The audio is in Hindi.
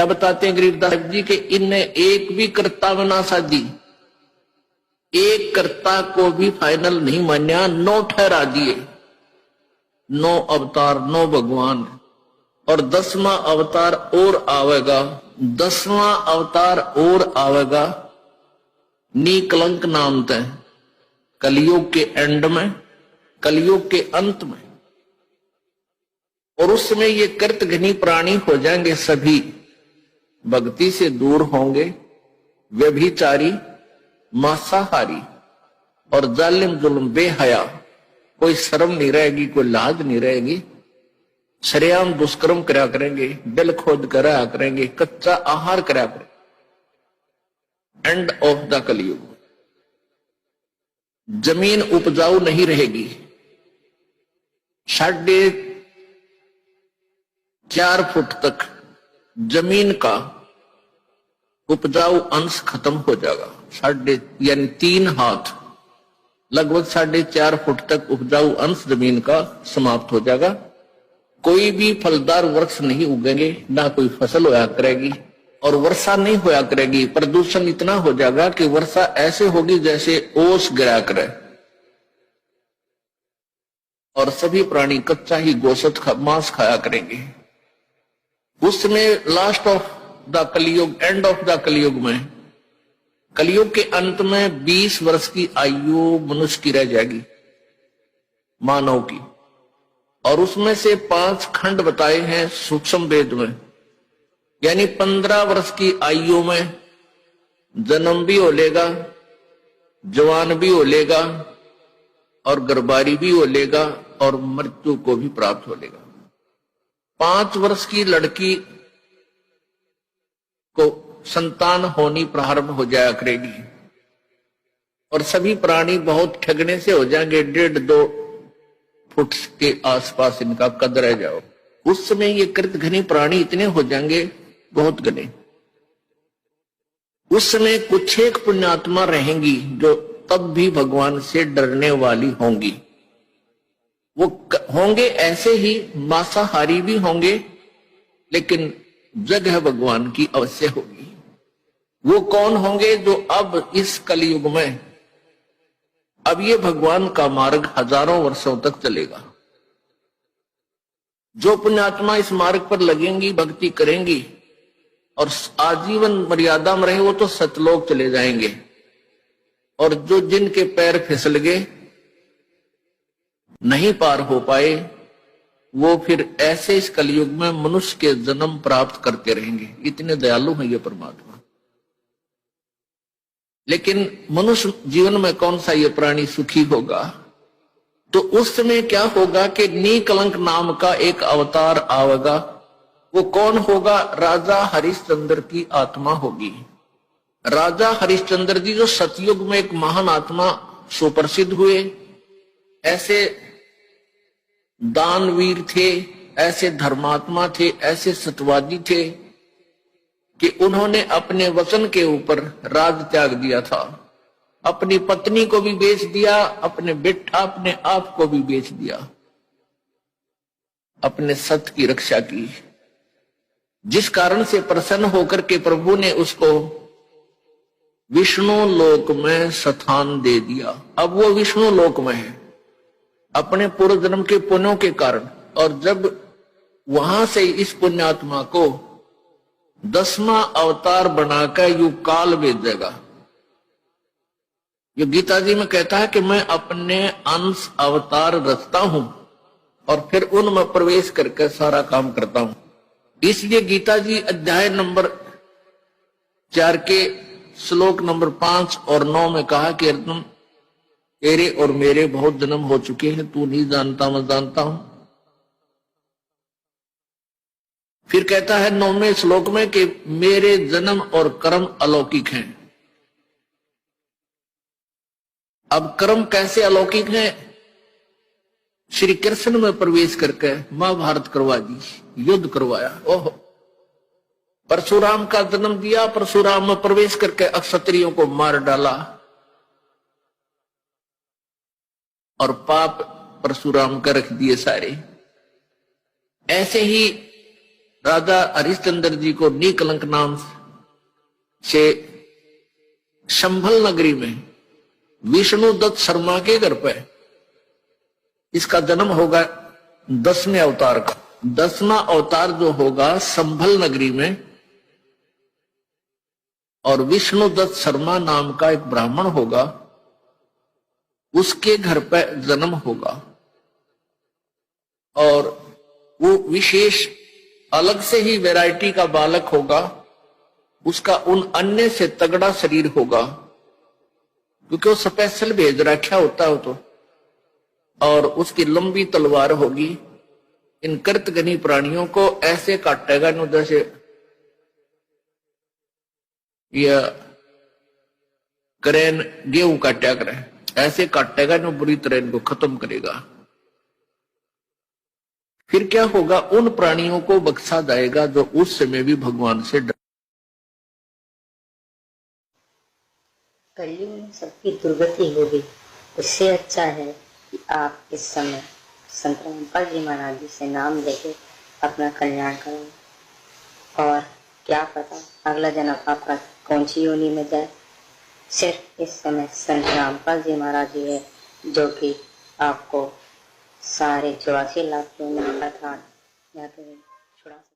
क्या बताते हैं गरीबदास जी के इनने एक भी कर्ता बना साधी, एक कर्ता को भी फाइनल नहीं मान्या, 9 ठहरा दिए, 9 अवतार 9 भगवान, और 10वां अवतार और आवेगा, 10वां अवतार और आवेगा निकलंक नाम तय, कलयुग के एंड में, कलयुग के अंत में। और उसमें ये कृतघ्नी प्राणी हो जाएंगे, सभी भक्ति से दूर होंगे, व्यभिचारी, मांसाहारी और जालिम जुल्म बेहया, कोई शर्म नहीं रहेगी, कोई लाज नहीं रहेगी, सरेआम दुष्कर्म करा करेंगे, बिल खोद करा करेंगे, कच्चा आहार करा करेंगे। एंड ऑफ द कलयुग। जमीन उपजाऊ नहीं रहेगी, 4.5 फुट तक जमीन का उपजाऊ अंश खत्म हो जाएगा, यानी 3 हाथ, लगभग 4.5 फुट तक उपजाऊ अंश जमीन का समाप्त हो जाएगा। कोई भी फलदार वृक्ष नहीं उगेंगे, ना कोई फसल होया करेगी, और वर्षा नहीं होया करेगी। प्रदूषण इतना हो जाएगा कि वर्षा ऐसे होगी जैसे ओस गिरा करे, और सभी प्राणी कच्चा ही गोश्त मांस खाया करेंगे। उसमें लास्ट ऑफ द कलयुग, एंड ऑफ द कलयुग में, कलयुग के अंत में 20 वर्ष की आयु मनुष्य की रह जाएगी, मानव की। और उसमें से 5 खंड बताए हैं सूक्ष्म वेद में, यानी 15 वर्ष की आयु में जन्म भी हो लेगा, जवान भी हो लेगा, और गर्भारी भी हो लेगा, और मृत्यु को भी प्राप्त हो लेगा। 5 वर्ष की लड़की को संतान होनी प्रारंभ हो जाया करेगी, और सभी प्राणी बहुत ठगने से हो जाएंगे, 1.5-2 फुट के आसपास इनका कद रह जाओ। उस समय ये कृतघ्नी प्राणी इतने हो जाएंगे, बहुत घने। उस समय कुछ एक पुण्यात्मा रहेंगी जो तब भी भगवान से डरने वाली होंगी। वो होंगे ऐसे ही, मांसाहारी भी होंगे, लेकिन जगह भगवान की अवश्य होगी। वो कौन होंगे? जो अब इस कलयुग में, अब ये भगवान का मार्ग हजारों वर्षों तक चलेगा। जो पुण्यात्मा इस मार्ग पर लगेंगी, भक्ति करेंगी और आजीवन मर्यादा में रहे, वो तो सतलोक चले जाएंगे। और जो जिनके पैर फिसल गए, नहीं पार हो पाए, वो फिर ऐसे इस कलयुग में मनुष्य के जन्म प्राप्त करते रहेंगे। इतने दयालु हैं ये परमात्मा। लेकिन मनुष्य जीवन में कौन सा ये प्राणी सुखी होगा? तो उस समय क्या होगा कि निकलंक नाम का एक अवतार आवेगा। वो कौन होगा? राजा हरिश्चंद्र की आत्मा होगी। राजा हरिश्चंद्र जी जो सतयुग में एक महान आत्मा सुप्रसिद्ध हुए, ऐसे दानवीर थे, ऐसे धर्मात्मा थे, ऐसे सत्यवादी थे कि उन्होंने अपने वचन के ऊपर राज त्याग दिया था। अपनी पत्नी को भी बेच दिया, अपने बेटा, अपने आप को भी बेच दिया, अपने सत्य की रक्षा की। जिस कारण से प्रसन्न होकर के प्रभु ने उसको विष्णु लोक में स्थान दे दिया। अब वो विष्णु लोक में है अपने पूर्व जन्म के पुण्यों के कारण। और जब वहां से इस पुण्यात्मा को 10वां अवतार बनाकर युग काल भेजेगा। जो गीता जी में कहता है कि मैं अपने अंश अवतार रचता हूं और फिर उनमें प्रवेश करके सारा काम करता हूं। इसलिए गीता जी अध्याय नंबर 4 के श्लोक नंबर 5 और 9 में कहा कि अर्जुन, तेरे और मेरे बहुत जन्म हो चुके हैं, तू नहीं जानता, मैं जानता हूं। फिर कहता है 9वें श्लोक में कि मेरे जन्म और कर्म अलौकिक हैं। अब कर्म कैसे अलौकिक हैं? श्री कृष्ण में प्रवेश करके महाभारत करवा दी, युद्ध करवाया। ओह, परशुराम का जन्म दिया, परशुराम में प्रवेश करके अक्षत्रियों को मार डाला और पाप परशुराम का रख दिए सारे। ऐसे ही राजा हरिश्चंद्र जी को निकलंक नाम से संभल नगरी में विष्णु दत्त शर्मा के घर पे इसका जन्म होगा 10वें अवतार का। 10वां अवतार जो होगा संभल नगरी में, और विष्णु दत्त शर्मा नाम का एक ब्राह्मण होगा, उसके घर पे जन्म होगा। और वो विशेष अलग से ही वैरायटी का बालक होगा, उसका उन अन्य से तगड़ा शरीर होगा, क्योंकि वो स्पेशल भेज रखा होता है तो। और उसकी लंबी तलवार होगी। इन कृतघ्नी प्राणियों को ऐसे काटेगा न जैसे यह करेन गेहूं काटा करे, ऐसे काटेगा न बुरी तरह इनको खत्म करेगा। फिर क्या होगा, उन प्राणियों को बख्शा जाएगा जो उस समय भी भगवान से डर। कलयुग में सबकी दुर्गति होगी, उससे अच्छा है कि आप इस समय संत रामपाल जी महाराज जी से नाम लेके अपना कल्याण करो। और क्या पता अगला जन्म आपका कौन सी योनि में जाए। सिर्फ इस समय संत रामपाल जी महाराज जी है जो कि आपको सारे 84 लाख योनि का छुड़ा सकते।